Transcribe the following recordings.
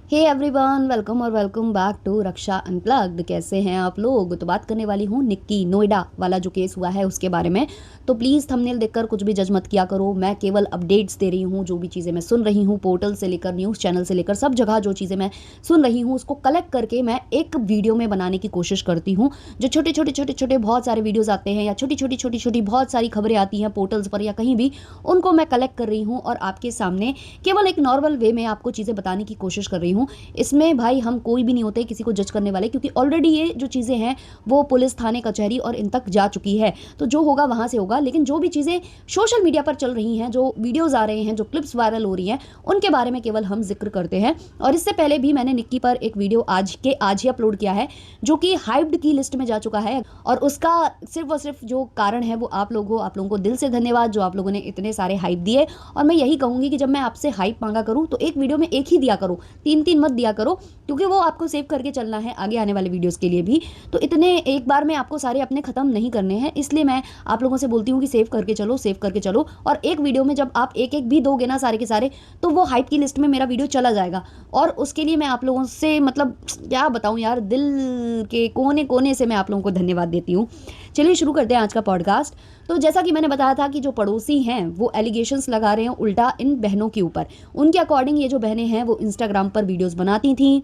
Hey everyone, welcome back to Raksha unplugged. कैसे हैं आप लोग? तो बात करने वाली हूँ निक्की नोएडा वाला जो केस हुआ है उसके बारे में। तो प्लीज़ थंबनेल देखकर कुछ भी जज मत किया करो। मैं केवल अपडेट्स दे रही हूँ, जो भी चीज़ें मैं सुन रही हूँ पोर्टल से लेकर न्यूज़ चैनल से लेकर सब जगह जो चीज़ें मैं सुन रही हूँ उसको कलेक्ट करके मैं एक वीडियो में बनाने की कोशिश करती हूँ। जो छोटे बहुत सारे वीडियोज़ आते हैं या छोटी बहुत सारी खबरें आती हैं पोर्टल्स पर या कहीं भी, उनको मैं कलेक्ट कर रही हूँ और आपके सामने केवल एक नॉर्मल वे में आपको चीज़ें बताने की कोशिश कर रही हूँ। इसमें भाई हम कोई भी नहीं होते किसी को जज करने वाले, क्योंकि ऑलरेडी ये जो चीज़ें हैं वो पुलिस थाने कचहरी और इन तक जा चुकी है। तो जो होगा वहाँ से होगा, लेकिन जो भी चीज़ें सोशल मीडिया पर चल रही हैं, जो वीडियोज़ आ रहे हैं, जो क्लिप्स वायरल हो रही हैं, उनके बारे में केवल हम जिक्र करते हैं। और इससे पहले भी मैंने निक्की पर एक वीडियो आज ही अपलोड किया है जो कि हाइप्ड की लिस्ट में जा चुका है। और उसका सिर्फ और सिर्फ जो कारण है वो आप लोगों को दिल से धन्यवाद जो आप लोगों ने इतने सारे हाइप दिए। और मैं यही कहूँगी कि जब मैं आपसे हाइप मांगा करूँ तो एक वीडियो में एक ही दिया करो, तीन तीन मत दिया करो, क्योंकि वो आपको सेव करके चलना है आगे आने वाले वीडियोस के लिए भी। तो इतने एक बार में आपको सारे अपने खत्म नहीं करने हैं, इसलिए मैं आप लोगों से बोलती हूँ कि सेव करके चलो। और एक वीडियो में जब आप एक एक भी दोगे ना सारे के सारे, तो वो हाइप की लिस्ट में मेरा वीडियो चला जाएगा। और उसके लिए मैं आप लोगों से मतलब क्या बताऊँ यार, दिल के कोने कोने से मैं आप लोगों को धन्यवाद देती हूँ। चलिए शुरू करते हैं आज का पॉडकास्ट। तो जैसा कि मैंने बताया था कि जो पड़ोसी हैं वो एलिगेशंस लगा रहे हैं उल्टा इन बहनों के ऊपर। उनके अकॉर्डिंग ये जो बहनें हैं वो इंस्टाग्राम पर वीडियोस बनाती थीं,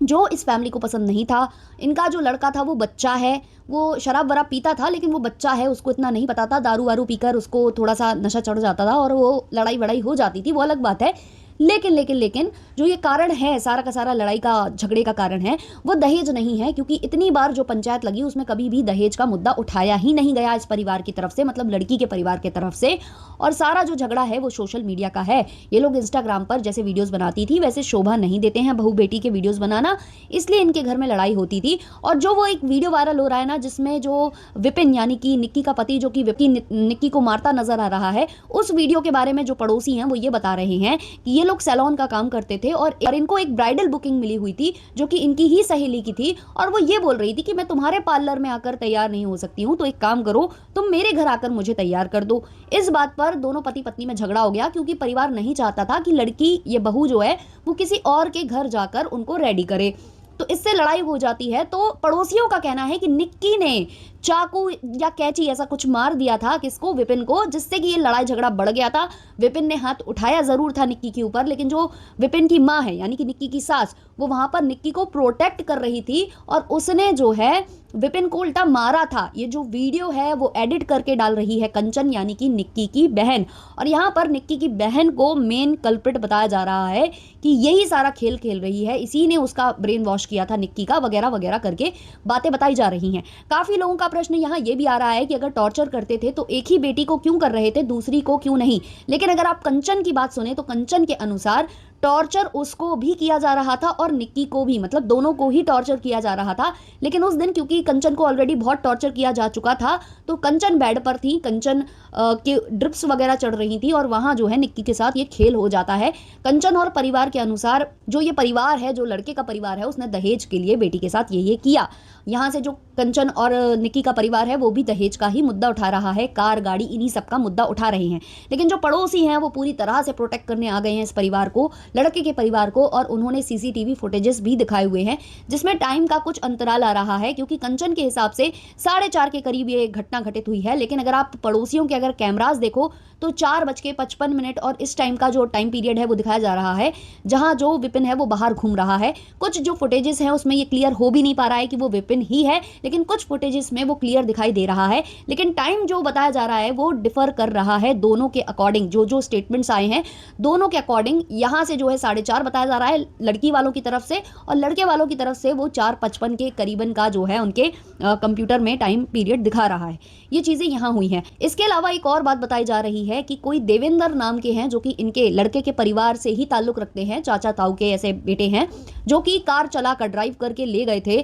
जो इस फैमिली को पसंद नहीं था। इनका जो लड़का था वो बच्चा है, वो शराब वराब पीता था, लेकिन वो बच्चा है, उसको इतना नहीं पता था। दारू वारू पीकर उसको थोड़ा सा नशा चढ़ जाता था और वो लड़ाई वड़ाई हो जाती थी, वो अलग बात है। लेकिन जो ये कारण है, सारा का सारा लड़ाई का झगड़े का कारण है, वो दहेज नहीं है। क्योंकि इतनी बार जो पंचायत लगी उसमें कभी भी दहेज का मुद्दा उठाया ही नहीं गया इस परिवार की तरफ से, मतलब लड़की के परिवार की तरफ से। और सारा जो झगड़ा है वो सोशल मीडिया का है। ये लोग इंस्टाग्राम पर जैसे वीडियोस बनाती थी वैसे शोभा नहीं देते हैं बहू बेटी के वीडियोस बनाना, इसलिए इनके घर में लड़ाई होती थी। और जो वो एक वीडियो वायरल हो रहा है ना, जिसमें जो विपिन यानी कि निक्की का पति जो कि निक्की को मारता नजर आ रहा है, उस वीडियो के बारे में जो पड़ोसी हैं वो ये बता रहे हैं कि ये लोग सैलून का काम करते थे और इनको एक ब्राइडल बुकिंग मिली हुई थी जो कि इनकी ही सहेली की थी। और वो ये बोल रही थी कि मैं तुम्हारे पार्लर में आकर तैयार नहीं हो सकती हूँ, तो एक काम करो, तुम मेरे घर आकर मुझे तैयार कर दो। इस बात पर दोनों पति पत्नी में झगड़ा हो गया, क्योंकि परिवार नहीं चाहता था कि लड़की, ये बहू जो है, वो किसी और के घर जाकर उनको रेडी करे। तो इससे लड़ाई हो जाती है। तो पड़ोसियों का कहना है कि निक्की ने चाकू या कैंची ऐसा कुछ मार दिया था किसको, विपिन को, जिससे कि ये लड़ाई झगड़ा बढ़ गया था। विपिन ने हाथ उठाया जरूर था निक्की के ऊपर, लेकिन जो विपिन की माँ है यानी कि निक्की की सास, वो वहां पर निक्की को प्रोटेक्ट कर रही थी और उसने जो है विपिन को उल्टा मारा था। ये जो वीडियो है वो एडिट करके डाल रही है कंचन यानी कि निक्की की बहन। और यहाँ पर निक्की की बहन को मेन कल्प्रिट बताया जा रहा है कि यही सारा खेल खेल रही है, इसी ने उसका ब्रेन वॉश किया था निक्की का, वगैरह वगैरह करके बातें बताई जा रही हैं। काफी लोगों का प्रश्न यहाँ ये भी आ रहा है कि अगर टॉर्चर करते थे तो एक ही बेटी को क्यों कर रहे थे, दूसरी को क्यों नहीं। लेकिन अगर आप कंचन की बात सुने तो कंचन के अनुसार टॉर्चर उसको भी किया जा रहा था और निक्की को भी, मतलब दोनों को ही टॉर्चर किया जा रहा था। लेकिन उस दिन क्योंकि कंचन को ऑलरेडी बहुत टॉर्चर किया जा चुका था, तो कंचन बेड पर थी, कंचन के ड्रिप्स वगैरह चढ़ रही थी और वहां जो है निक्की के साथ ये खेल हो जाता है। कंचन और परिवार के अनुसार जो ये परिवार है, जो लड़के का परिवार है, उसने दहेज के लिए बेटी के साथ ये किया। यहाँ से जो कंचन और निक्की का परिवार है वो भी दहेज का ही मुद्दा उठा रहा है, कार गाड़ी इन्हीं सब का मुद्दा उठा रहे हैं। लेकिन जो पड़ोसी हैं वो पूरी तरह से प्रोटेक्ट करने आ गए हैं इस परिवार को, लड़के के परिवार को। और उन्होंने सीसीटीवी फुटेजेस भी दिखाए हुए हैं जिसमें टाइम का कुछ अंतराल आ रहा है, क्योंकि कंचन के हिसाब से 4:30 के करीब ये घटना घटित हुई है। लेकिन अगर आप पड़ोसियों के अगर कैमरास देखो तो 4:55 और इस टाइम का जो टाइम पीरियड है वो दिखाया जा रहा है जहां जो विपिन है वो बाहर घूम रहा है। कुछ जो फुटेजेस हैं उसमें ये क्लियर हो भी नहीं पा रहा है कि वो विपिन ही है, लेकिन कुछ फुटेजेस में वो क्लियर दिखाई दे रहा है। लेकिन टाइम जो बताया जा रहा है वो डिफर कर रहा है दोनों के अकॉर्डिंग। जो स्टेटमेंट्स आए हैं दोनों के अकॉर्डिंग, यहाँ से जो है 4:30 बताया जा रहा है लड़की वालों की तरफ से, और लड़के वालों की तरफ से वो 4:55 के करीबन का जो है उनके कंप्यूटर में टाइम पीरियड दिखा रहा है। ये चीजें यहाँ हुई हैं। इसके अलावा एक और बात बताई जा रही है कि कोई देवेंद्र नाम के हैं जो कि इनके लड़के के परिवार से ही ताल्लुक रखते हैं, चाचा ताऊ के ऐसे बेटे हैं, जो कि कार चलाकर ड्राइव करके ले गए थे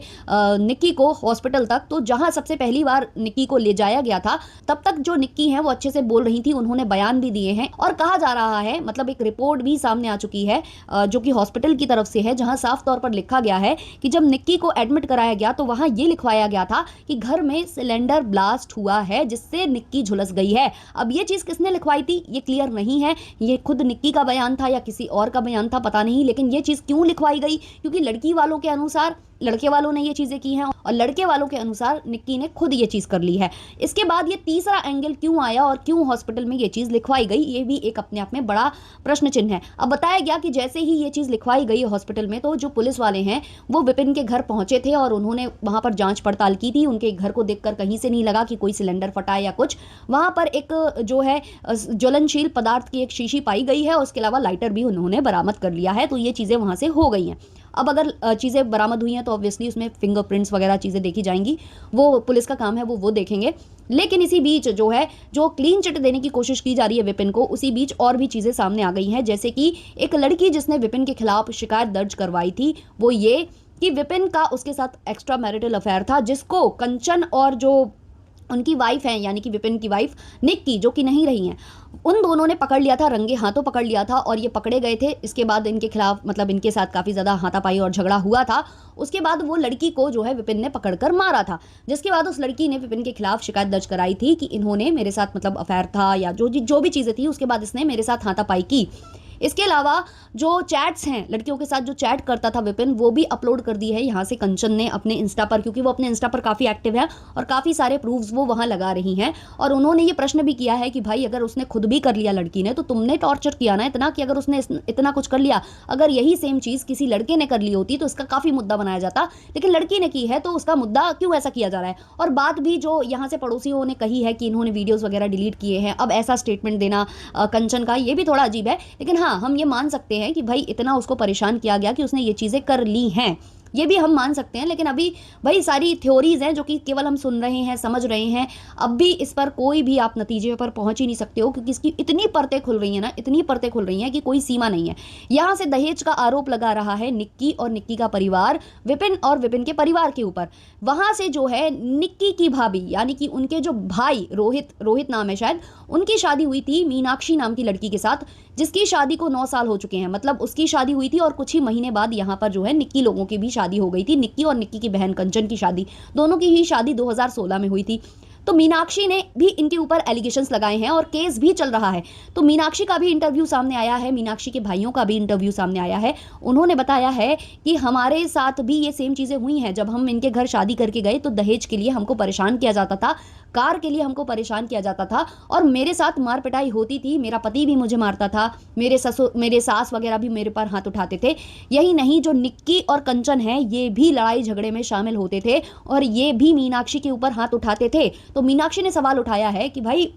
निक्की को हॉस्पिटल तक। तो जहां सबसे पहली बार निक्की को ले जाया गया था तब तक जो निक्की है वो अच्छे से बोल रही थी, उन्होंने बयान भी दिए हैं। और कहा जा रहा है, मतलब एक रिपोर्ट भी सामने आ चुकी है जो कि हॉस्पिटल की तरफ से है, जहां साफ तौर पर लिखा गया है कि जब निक्की को एडमिट कराया गया तो वहां ये लिखवाया गया था कि घर में सिलेंडर ब्लास्ट हुआ है जिससे निक्की झुलस गई है। अब ये चीज किसने लिखवाई थी ये क्लियर नहीं है, ये खुद निक्की का बयान था या किसी और का बयान था पता नहीं, लेकिन ये चीज़ क्यों लिखवाई गई, क्योंकि लड़की वालों के अनुसार लड़के वालों ने ये चीज़ें की हैं और लड़के वालों के अनुसार निक्की ने खुद ये चीज़ कर ली है। इसके बाद ये तीसरा एंगल क्यों आया और क्यों हॉस्पिटल में ये चीज़ लिखवाई गई, ये भी एक अपने आप में बड़ा प्रश्न चिन्ह है। अब बताया गया कि जैसे ही ये चीज़ लिखवाई गई हॉस्पिटल में, तो जो पुलिस वाले हैं वो विपिन के घर पहुंचे थे और उन्होंने वहां पर जांच पड़ताल की थी। उनके घर को देखकर कहीं से नहीं लगा कि कोई सिलेंडर फटा या कुछ। वहां पर एक जो है ज्वलनशील पदार्थ की एक शीशी पाई गई है, उसके अलावा लाइटर भी उन्होंने बरामद कर लिया है। तो ये चीज़ें वहां से हो गई हैं। अब अगर चीज़ें बरामद हुई हैं तो ऑब्वियसली उसमें फिंगरप्रिंट्स वगैरह चीज़ें देखी जाएंगी, वो पुलिस का काम है, वो देखेंगे। लेकिन इसी बीच जो है जो क्लीन चिट देने की कोशिश की जा रही है विपिन को, उसी बीच और भी चीज़ें सामने आ गई हैं। जैसे कि एक लड़की जिसने विपिन के खिलाफ शिकायत दर्ज करवाई थी, वो ये कि विपिन का उसके साथ एक्स्ट्रा मैरिटल अफेयर था, जिसको कंचन और जो उनकी वाइफ है यानी कि विपिन की वाइफ निक्की, जो कि नहीं रही हैं, उन दोनों ने पकड़ लिया था, रंगे हाथों पकड़ लिया था। और ये पकड़े गए थे, इसके बाद इनके खिलाफ मतलब इनके साथ काफ़ी ज़्यादा हाथापाई और झगड़ा हुआ था। उसके बाद वो लड़की को जो है विपिन ने पकड़कर मारा था, जिसके बाद उस लड़की ने विपिन के खिलाफ शिकायत दर्ज कराई थी कि इन्होंने मेरे साथ मतलब अफेयर था या जो भी चीज़ें थी, उसके बाद इसने मेरे साथ हाथापाई की। इसके अलावा जो चैट्स हैं लड़कियों के साथ जो चैट करता था विपिन, वो भी अपलोड कर दी है यहाँ से कंचन ने अपने इंस्टा पर, क्योंकि वो अपने इंस्टा पर काफ़ी एक्टिव है और काफ़ी सारे प्रूफ्स वो वहाँ लगा रही हैं। और उन्होंने ये प्रश्न भी किया है कि भाई अगर उसने खुद भी कर लिया लड़की ने, तो तुमने टॉर्चर किया ना इतना कि अगर उसने इतना कुछ कर लिया, अगर यही सेम चीज़ किसी लड़के ने कर ली होती तो इसका काफ़ी मुद्दा बनाया जाता, लेकिन लड़की ने की है तो उसका मुद्दा क्यों ऐसा किया जा रहा है। और बात भी जो यहाँ से पड़ोसियों ने कही है कि इन्होंने वीडियोज़ वगैरह डिलीट किए हैं, अब ऐसा स्टेटमेंट देना कंचन का, ये भी थोड़ा अजीब है। लेकिन हाँ, हम ये मान सकते हैं कि भाई इतना उसको परेशान किया गया कि उसने ये चीज़ें कर ली हैं, ये भी हम मान सकते हैं। लेकिन अभी भाई सारी थ्योरीज हैं जो कि केवल हम सुन रहे हैं, समझ रहे हैं। अब भी इस पर कोई भी आप नतीजे पर पहुंच ही नहीं सकते हो, क्योंकि इसकी इतनी परतें खुल रही हैं ना, इतनी परतें खुल रही हैं कि कोई सीमा नहीं है। यहाँ से दहेज का आरोप लगा रहा है निक्की और निक्की का परिवार विपिन और विपिन के परिवार के ऊपर। वहाँ से जो है निक्की की भाभी यानी कि उनके जो भाई रोहित नाम है शायद, उनकी शादी हुई थी मीनाक्षी नाम की लड़की के साथ, जिसकी शादी को 9 साल हो चुके हैं। मतलब उसकी शादी हुई थी और कुछ ही महीने बाद यहाँ पर जो है निक्की लोगों की भी शादी हो गई थी। निक्की और निक्की की बहन कंचन की शादी, दोनों की ही शादी 2016 में हुई थी। तो मीनाक्षी ने भी इनके ऊपर एलिगेशंस लगाए हैं और केस भी चल रहा है। तो मीनाक्षी का भी इंटरव्यू सामने आया है, मीनाक्षी के भाइयों का भी इंटरव्यू सामने आया है। उन्होंने बताया है कि हमारे साथ भी ये सेम चीज़ें हुई हैं। जब हम इनके घर शादी करके गए तो दहेज के लिए हमको परेशान किया जाता था, कार के लिए हमको परेशान किया जाता था और मेरे साथ मार पिटाई होती थी। मेरा पति भी मुझे मारता था, मेरे सास वगैरह भी मेरे पर हाथ उठाते थे। यही नहीं, जो निक्की और कंचन है ये भी लड़ाई झगड़े में शामिल होते थे और ये भी मीनाक्षी के ऊपर हाथ उठाते थे। तो मीनाक्षी ने सवाल उठाया है कि भाई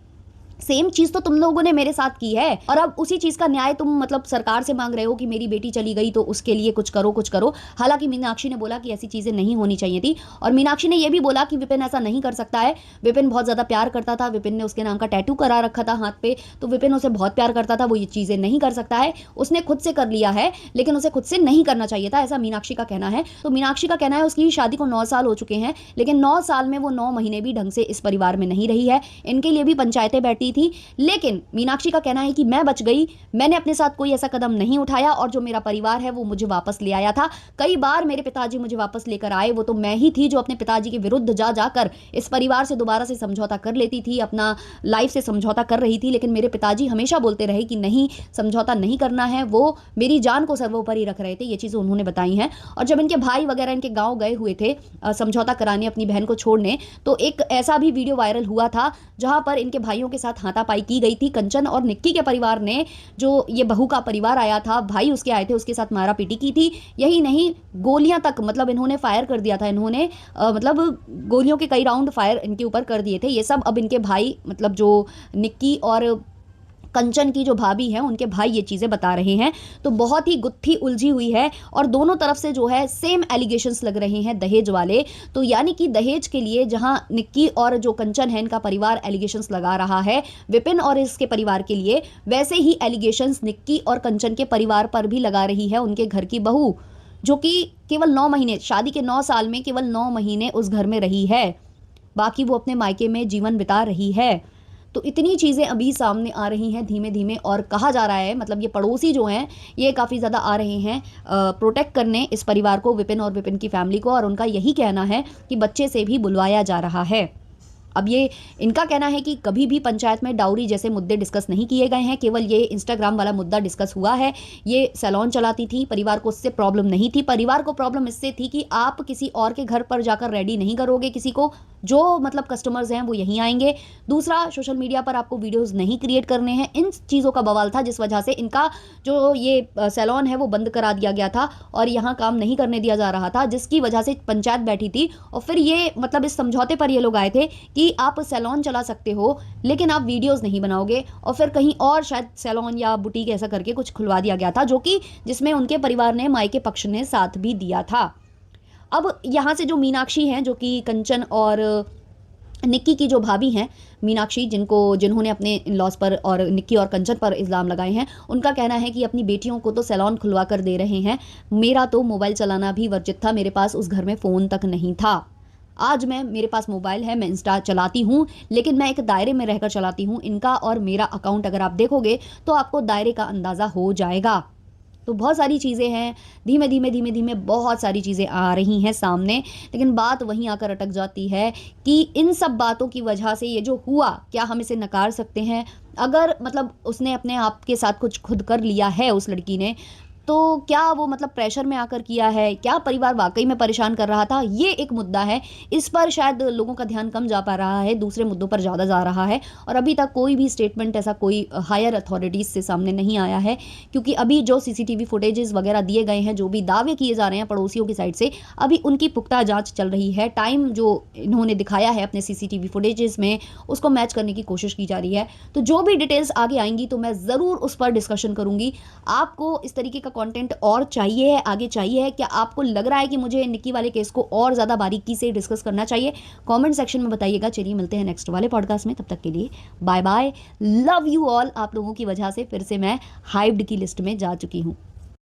सेम चीज तो तुम लोगों ने मेरे साथ की है और अब उसी चीज का न्याय तुम मतलब सरकार से मांग रहे हो कि मेरी बेटी चली गई तो उसके लिए कुछ करो। हालांकि मीनाक्षी ने बोला कि ऐसी चीजें नहीं होनी चाहिए थी और मीनाक्षी ने यह भी बोला कि विपिन ऐसा नहीं कर सकता है। विपिन बहुत ज्यादा प्यार करता था, विपिन ने उसके नाम का टैटू करा रखा था हाथ पे, तो विपिन उसे बहुत प्यार करता था, वो ये चीजें नहीं कर सकता है। उसने खुद से कर लिया है लेकिन उसे खुद से नहीं करना चाहिए था, ऐसा मीनाक्षी का कहना है। तो मीनाक्षी का कहना है उसकी शादी को 9 साल हो चुके हैं, लेकिन 9 साल में वो 9 महीने भी ढंग से इस परिवार में नहीं रही है। इनके लिए भी पंचायतें बैठी थी, लेकिन मीनाक्षी का कहना है कि मैं बच गई, मैंने अपने साथ कोई ऐसा कदम नहीं उठाया और जो मेरा परिवार है वो मुझे वापस ले आया था। कई बार मेरे पिताजी मुझे वापस लेकर आए, वो तो मैं ही थी जो अपने पिताजी के विरुद्ध जाकर इस परिवार से दोबारा से समझौता कर लेती थी, अपना लाइफ से समझौता कर रही थी। लेकिन मेरे पिताजी हमेशा बोलते रहे कि नहीं, समझौता नहीं करना है, वो मेरी जान को सर्वोपरि रख रहे थे। ये चीज़ें उन्होंने बताई हैं। और जब इनके भाई वगैरह इनके गाँव गए हुए थे समझौता कराने, अपनी बहन को छोड़ने, तो एक ऐसा भी वीडियो वायरल हुआ था जहां पर इनके भाइयों के साथ हाथापाई की गई थी। कंचन और निक्की के परिवार ने, जो ये बहू का परिवार आया था, भाई उसके आए थे, उसके साथ मारा पीटी की थी। यही नहीं, गोलियां तक मतलब इन्होंने फायर कर दिया था, इन्होंने मतलब गोलियों के कई राउंड फायर इनके ऊपर कर दिए थे। ये सब अब इनके भाई मतलब जो निक्की और कंचन की जो भाभी हैं उनके भाई ये चीज़ें बता रहे हैं। तो बहुत ही गुत्थी उलझी हुई है और दोनों तरफ से जो है सेम एलिगेशंस लग रहे हैं दहेज वाले। तो यानी कि दहेज के लिए जहां निक्की और जो कंचन है इनका परिवार एलिगेशंस लगा रहा है विपिन और इसके परिवार के लिए, वैसे ही एलिगेशंस निक्की और कंचन के परिवार पर भी लगा रही है उनके घर की बहू, जो कि केवल 9 महीने, शादी के 9 साल में केवल 9 महीने उस घर में रही है, बाकी वो अपने मायके में जीवन बिता रही है। तो इतनी चीज़ें अभी सामने आ रही हैं धीमे धीमे और कहा जा रहा है, मतलब ये पड़ोसी जो हैं ये काफ़ी ज़्यादा आ रहे हैं प्रोटेक्ट करने इस परिवार को, विपिन और विपिन की फैमिली को, और उनका यही कहना है कि बच्चे से भी बुलवाया जा रहा है। अब ये इनका कहना है कि कभी भी पंचायत में डाउरी जैसे मुद्दे डिस्कस नहीं किए गए हैं, केवल ये इंस्टाग्राम वाला मुद्दा डिस्कस हुआ है। ये सैलून चलाती थी, परिवार को उससे प्रॉब्लम नहीं थी। परिवार को प्रॉब्लम इससे थी कि आप किसी और के घर पर जाकर रेडी नहीं करोगे किसी को, जो मतलब कस्टमर्स हैं वो यहीं आएंगे। दूसरा, सोशल मीडिया पर आपको वीडियोस नहीं क्रिएट करने हैं। इन चीज़ों का बवाल था, जिस वजह से इनका जो ये सैलून है वो बंद करा दिया गया था और यहाँ काम नहीं करने दिया जा रहा था, जिसकी वजह से पंचायत बैठी थी। और फिर ये मतलब इस समझौते पर ये लोग आए थे कि आप सैलून चला सकते हो लेकिन आप वीडियोस नहीं बनाओगे। और फिर कहीं और शायद सैलून या बुटीक ऐसा करके कुछ खुलवा दिया गया था, जो कि जिसमें उनके परिवार ने, मायके पक्ष ने साथ भी दिया था। अब यहाँ से जो मीनाक्षी हैं, जो कि कंचन और निक्की की जो भाभी हैं, मीनाक्षी, जिन्होंने अपने इन लॉस पर और निक्की और कंचन पर इल्ज़ाम लगाए हैं, उनका कहना है कि अपनी बेटियों को तो सैलून खुलवा कर दे रहे हैं, मेरा तो मोबाइल चलाना भी वर्जित था, मेरे पास उस घर में फ़ोन तक नहीं था। आज मेरे पास मोबाइल है, मैं इंस्टा चलाती हूँ, लेकिन मैं एक दायरे में रहकर चलाती हूँ। इनका और मेरा अकाउंट अगर आप देखोगे तो आपको दायरे का अंदाज़ा हो जाएगा। तो बहुत सारी चीज़ें हैं, धीमे धीमे बहुत सारी चीज़ें आ रही हैं सामने, लेकिन बात वहीं आकर अटक जाती है कि इन सब बातों की वजह से ये जो हुआ, क्या हम इसे नकार सकते हैं? अगर मतलब उसने अपने आप के साथ कुछ खुद कर लिया है उस लड़की ने, तो क्या वो मतलब प्रेशर में आकर किया है? क्या परिवार वाक़ई में परेशान कर रहा था? ये एक मुद्दा है। इस पर शायद लोगों का ध्यान कम जा पा रहा है, दूसरे मुद्दों पर ज़्यादा जा रहा है और अभी तक कोई भी स्टेटमेंट ऐसा कोई हायर अथॉरिटीज़ से सामने नहीं आया है, क्योंकि अभी जो सीसीटीवी फुटेजेस वगैरह दिए गए हैं, जो भी दावे किए जा रहे हैं पड़ोसियों की साइड से, अभी उनकी पुख्ता जाँच चल रही है। टाइम जो इन्होंने दिखाया है अपने सीसीटीवी फुटेजेस में, उसको मैच करने की कोशिश की जा रही है। तो जो भी डिटेल्स आगे आएँगी तो मैं ज़रूर उस पर डिस्कशन करूँगी। आपको इस तरीके का कंटेंट और चाहिए है, आगे चाहिए है? क्या आपको लग रहा है कि मुझे निक्की वाले केस को और ज़्यादा बारीकी से डिस्कस करना चाहिए? कमेंट सेक्शन में बताइएगा। चलिए मिलते हैं नेक्स्ट वाले पॉडकास्ट में, तब तक के लिए bye bye. Love you all. आप लोगों की वजह से फिर से मैं हाइप्ड की लिस्ट में जा चुकी हूँ।